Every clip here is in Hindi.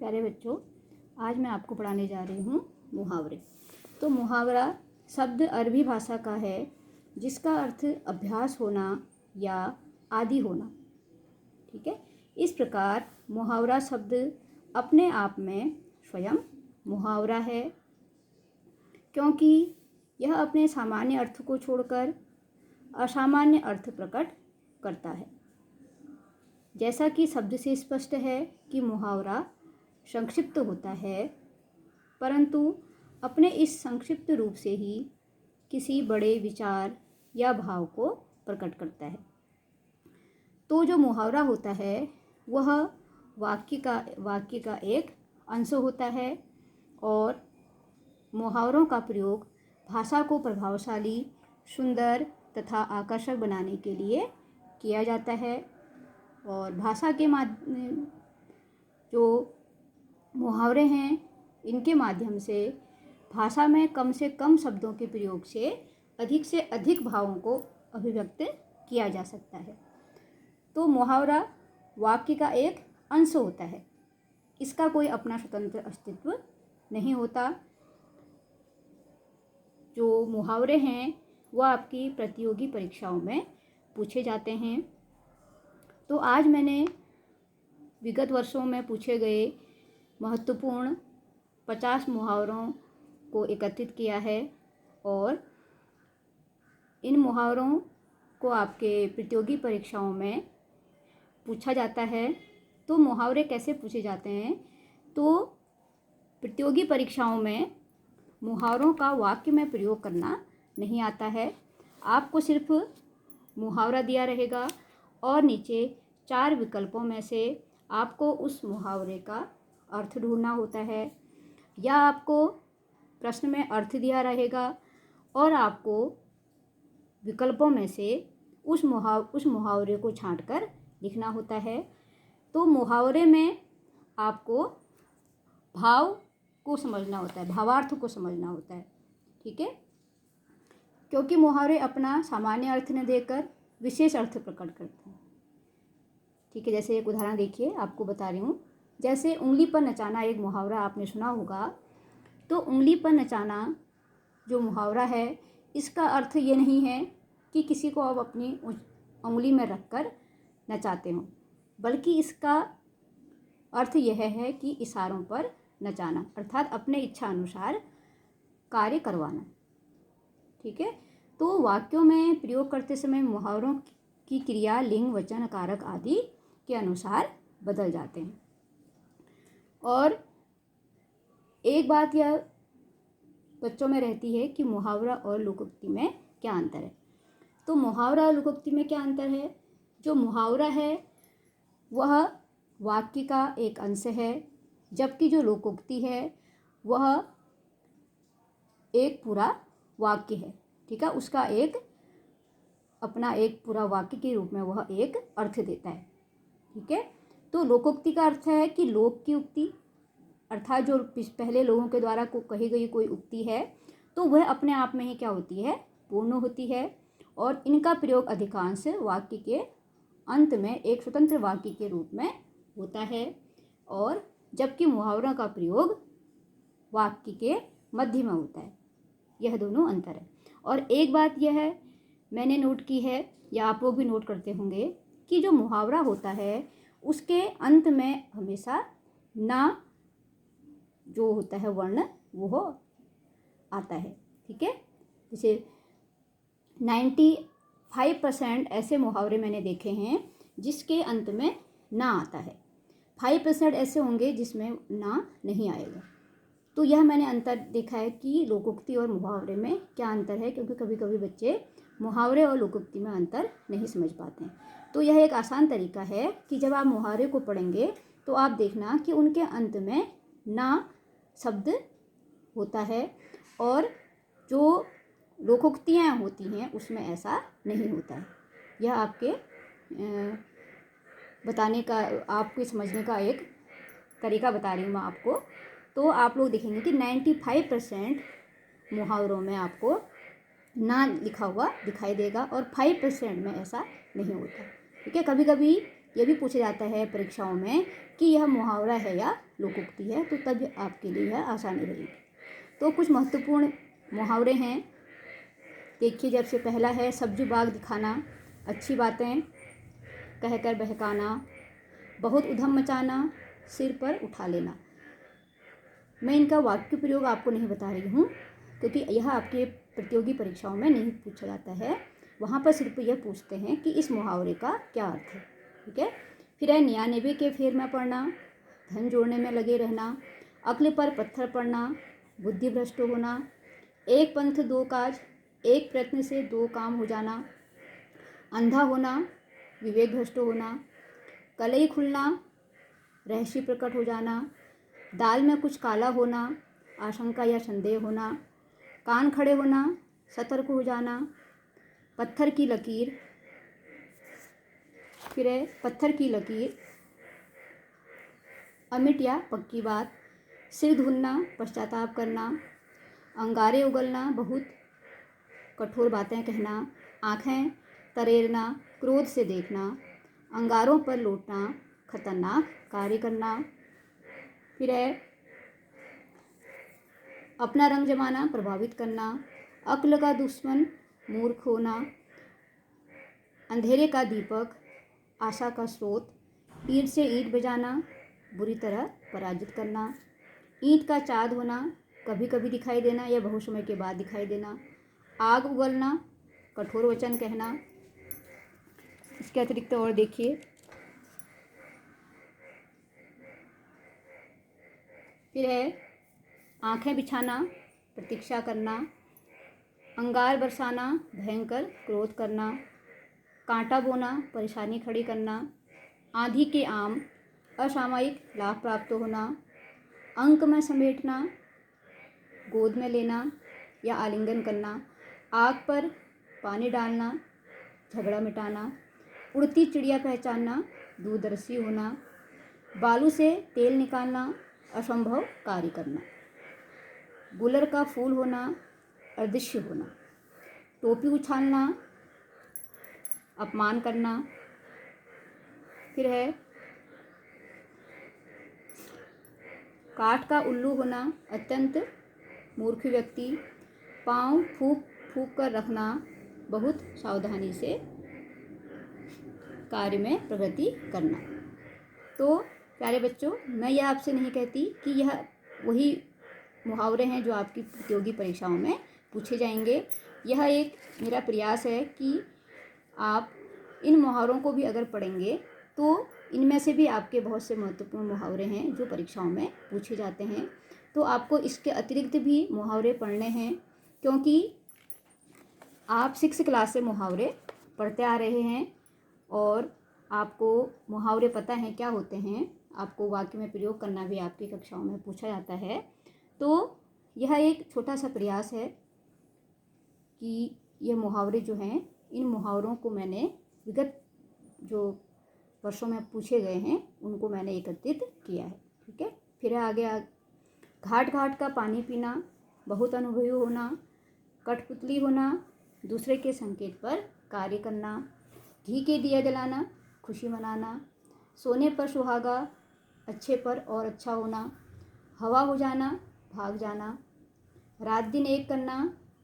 प्यारे बच्चों, आज मैं आपको पढ़ाने जा रही हूँ मुहावरे। तो मुहावरा शब्द अरबी भाषा का है जिसका अर्थ अभ्यास होना या आदी होना। ठीक है, इस प्रकार मुहावरा शब्द अपने आप में स्वयं मुहावरा है, क्योंकि यह अपने सामान्य अर्थ को छोड़कर असामान्य अर्थ प्रकट करता है। जैसा कि शब्द से स्पष्ट है कि मुहावरा संक्षिप्त होता है, परंतु अपने इस संक्षिप्त रूप से ही किसी बड़े विचार या भाव को प्रकट करता है। तो जो मुहावरा होता है वह वाक्य का एक अंश होता है और मुहावरों का प्रयोग भाषा को प्रभावशाली, सुंदर तथा आकर्षक बनाने के लिए किया जाता है। और भाषा के जो मुहावरे हैं, इनके माध्यम से भाषा में कम से कम शब्दों के प्रयोग से अधिक भावों को अभिव्यक्त किया जा सकता है। तो मुहावरा वाक्य का एक अंश होता है, इसका कोई अपना स्वतंत्र अस्तित्व नहीं होता। जो मुहावरे हैं वह आपकी प्रतियोगी परीक्षाओं में पूछे जाते हैं। तो आज मैंने विगत वर्षों में पूछे गए महत्वपूर्ण 50 मुहावरों को एकत्रित किया है और इन मुहावरों को आपके प्रतियोगी परीक्षाओं में पूछा जाता है। तो मुहावरे कैसे पूछे जाते हैं? तो प्रतियोगी परीक्षाओं में मुहावरों का वाक्य में प्रयोग करना नहीं आता है। आपको सिर्फ मुहावरा दिया रहेगा और नीचे 4 विकल्पों में से आपको उस मुहावरे का अर्थ ढूंढना होता है, या आपको प्रश्न में अर्थ दिया रहेगा और आपको विकल्पों में से उस मुहावरे को छांटकर लिखना होता है। तो मुहावरे में आपको भाव को समझना होता है, भावार्थ को समझना होता है। ठीक है, क्योंकि मुहावरे अपना सामान्य अर्थ न देकर विशेष अर्थ प्रकट करते हैं। ठीक है, जैसे एक उदाहरण देखिए, आपको बता रही हूँ। जैसे उंगली पर नचाना एक मुहावरा आपने सुना होगा। तो उंगली पर नचाना जो मुहावरा है, इसका अर्थ ये नहीं है कि किसी को आप अपनी उंगली में रखकर नचाते हो, बल्कि इसका अर्थ यह है कि इशारों पर नचाना, अर्थात अपने इच्छा अनुसार कार्य करवाना। ठीक है, तो वाक्यों में प्रयोग करते समय मुहावरों की क्रिया लिंग, वचन, कारक आदि के अनुसार बदल जाते हैं। और एक बात यह बच्चों में रहती है कि मुहावरा और लोकोक्ति में क्या अंतर है। तो मुहावरा और लोकोक्ति में क्या अंतर है? जो मुहावरा है वह वाक्य का एक अंश है, जबकि जो लोकोक्ति है वह एक पूरा वाक्य है। ठीक है, उसका अपना एक पूरा वाक्य के रूप में वह एक अर्थ देता है। ठीक है, तो लोकोक्ति का अर्थ है कि लोक की उक्ति, अर्थात जो पहले लोगों के द्वारा को कही गई कोई उक्ति है, तो वह अपने आप में ही क्या होती है? पूर्ण होती है। और इनका प्रयोग अधिकांश वाक्य के अंत में एक स्वतंत्र वाक्य के रूप में होता है, और जबकि मुहावरा का प्रयोग वाक्य के मध्य में होता है। यह दोनों अंतर है। और एक बात यह है, मैंने नोट की है या आप लोग भी नोट करते होंगे, कि जो मुहावरा होता है उसके अंत में हमेशा ना जो होता है वर्ण वो आता है। ठीक है, जैसे 95% ऐसे मुहावरे मैंने देखे हैं जिसके अंत में ना आता है। 5% ऐसे होंगे जिसमें ना नहीं आएगा। तो यह मैंने अंतर देखा है कि लोकोक्ति और मुहावरे में क्या अंतर है, क्योंकि कभी कभी बच्चे मुहावरे और लोकोक्ति में अंतर नहीं समझ पाते हैं। तो यह एक आसान तरीका है कि जब आप मुहावरे को पढ़ेंगे तो आप देखना कि उनके अंत में ना शब्द होता है, और जो लोकोक्तियाँ होती हैं उसमें ऐसा नहीं होता है। यह आपके बताने का, आपके समझने का एक तरीका बता रही हूँ मैं आपको। तो आप लोग देखेंगे कि 95% मुहावरों में आपको ना लिखा हुआ दिखाई देगा और 5% में ऐसा नहीं होता। ठीक है, कभी कभी ये भी पूछा जाता है परीक्षाओं में कि यह मुहावरा है या लोकोक्ति है, तो तब आपके लिए यह आसानी रहेगी। तो कुछ महत्वपूर्ण मुहावरे हैं, देखिए। जब से पहला है सब्जी बाग दिखाना, अच्छी बातें कहकर बहकाना, बहुत उधम मचाना, सिर पर उठा लेना। मैं इनका वाक्य प्रयोग आपको नहीं बता रही हूँ, क्योंकि यह आपके प्रतियोगी परीक्षाओं में नहीं पूछा जाता है। वहाँ पर सिर्फ यह पूछते हैं कि इस मुहावरे का क्या अर्थ है, ठीक है। फिर है 99 के फेर में पड़ना, धन जोड़ने में लगे रहना, अक्ल पर पत्थर पड़ना, बुद्धि भ्रष्ट होना, एक पंथ दो काज, एक प्रयत्न से दो काम हो जाना, अंधा होना, विवेक भ्रष्ट होना, कलई खुलना, रहस्य प्रकट हो जाना, दाल में कुछ काला होना, आशंका या संदेह होना, कान खड़े होना, सतर्क हो जाना, पत्थर की लकीर। फिर है पत्थर की लकीर, अमिट या पक्की बात, सिर धुनना, पश्चाताप करना, अंगारे उगलना, बहुत कठोर बातें कहना, आँखें तरेरना, क्रोध से देखना, अंगारों पर लौटना, खतरनाक कार्य करना। फिर है अपना रंग जमाना, प्रभावित करना, अक्ल का दुश्मन, मूर्ख होना, अंधेरे का दीपक, आशा का स्रोत, ईंट से ईंट बजाना, बुरी तरह पराजित करना, ईंट का चाँद होना, कभी कभी दिखाई देना या बहुत समय के बाद दिखाई देना, आग उगलना, कठोर वचन कहना। इसके अतिरिक्त और देखिए, फिर है आँखें बिछाना, प्रतीक्षा करना, अंगार बरसाना, भयंकर क्रोध करना, कांटा बोना, परेशानी खड़ी करना, आंधी के आम, असामयिक लाभ प्राप्त होना, अंक में समेटना, गोद में लेना या आलिंगन करना, आग पर पानी डालना, झगड़ा मिटाना, उड़ती चिड़िया पहचानना, दूरदर्शी होना, बालू से तेल निकालना, असंभव कार्य करना, गुलर का फूल होना, अदृश्य होना, टोपी उछालना, अपमान करना। फिर है काठ का उल्लू होना, अत्यंत मूर्ख व्यक्ति, पाँव फूक फूक कर रखना, बहुत सावधानी से कार्य में प्रगति करना। तो प्यारे बच्चों, मैं यह आपसे नहीं कहती कि यह वही मुहावरे हैं जो आपकी प्रतियोगी परीक्षाओं में पूछे जाएंगे। यह एक मेरा प्रयास है कि आप इन मुहावरों को भी अगर पढ़ेंगे तो इनमें से भी आपके बहुत से महत्वपूर्ण मुहावरे हैं जो परीक्षाओं में पूछे जाते हैं। तो आपको इसके अतिरिक्त भी मुहावरे पढ़ने हैं, क्योंकि आप 6 क्लास से मुहावरे पढ़ते आ रहे हैं और आपको मुहावरे पता हैं क्या होते हैं, आपको वाक्य में प्रयोग करना भी आपकी कक्षाओं में पूछा जाता है। तो यह एक छोटा सा प्रयास है कि ये मुहावरे जो हैं, इन मुहावरों को मैंने विगत जो वर्षों में पूछे गए हैं उनको मैंने एकत्रित किया है, ठीक है। फिर आगे घाट घाट का पानी पीना, बहुत अनुभवी होना, कठपुतली होना, दूसरे के संकेत पर कार्य करना, घी के दिया जलाना, खुशी मनाना, सोने पर सुहागा, अच्छे पर और अच्छा होना, हवा हो जाना, भाग जाना, रात दिन एक करना,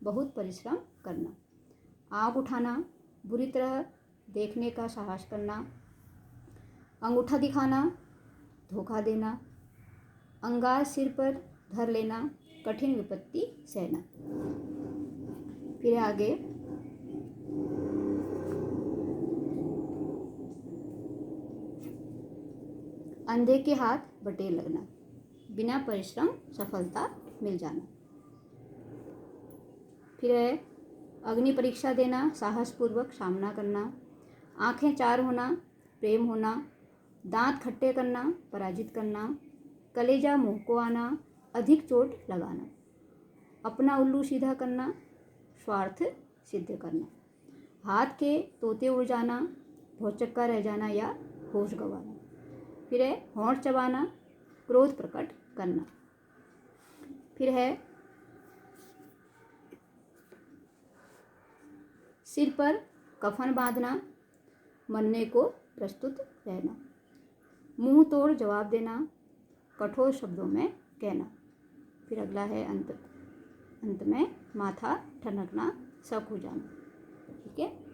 बहुत परिश्रम करना, आँख उठाना, बुरी तरह देखने का साहस करना, अंगूठा दिखाना, धोखा देना, अंगार सिर पर धर लेना, कठिन विपत्ति सहना। फिर आगे अंधे के हाथ बटेर लगना, बिना परिश्रम सफलता मिल जाना। फिर है अग्नि परीक्षा देना, साहसपूर्वक सामना करना, आँखें चार होना, प्रेम होना, दांत खट्टे करना, पराजित करना, कलेजा मुंह को आना, अधिक चोट लगाना, अपना उल्लू सीधा करना, स्वार्थ सिद्ध करना, हाथ के तोते उड़ जाना, भौचक्का रह जाना या होश गंवाना। फिर है होंठ चबाना, क्रोध प्रकट करना। फिर है सिर पर कफन बांधना, मरने को प्रस्तुत रहना, मुंह तोड़ जवाब देना, कठोर शब्दों में कहना। फिर अगला है अंत में माथा ठनकना, शक हो जाना। ठीक है।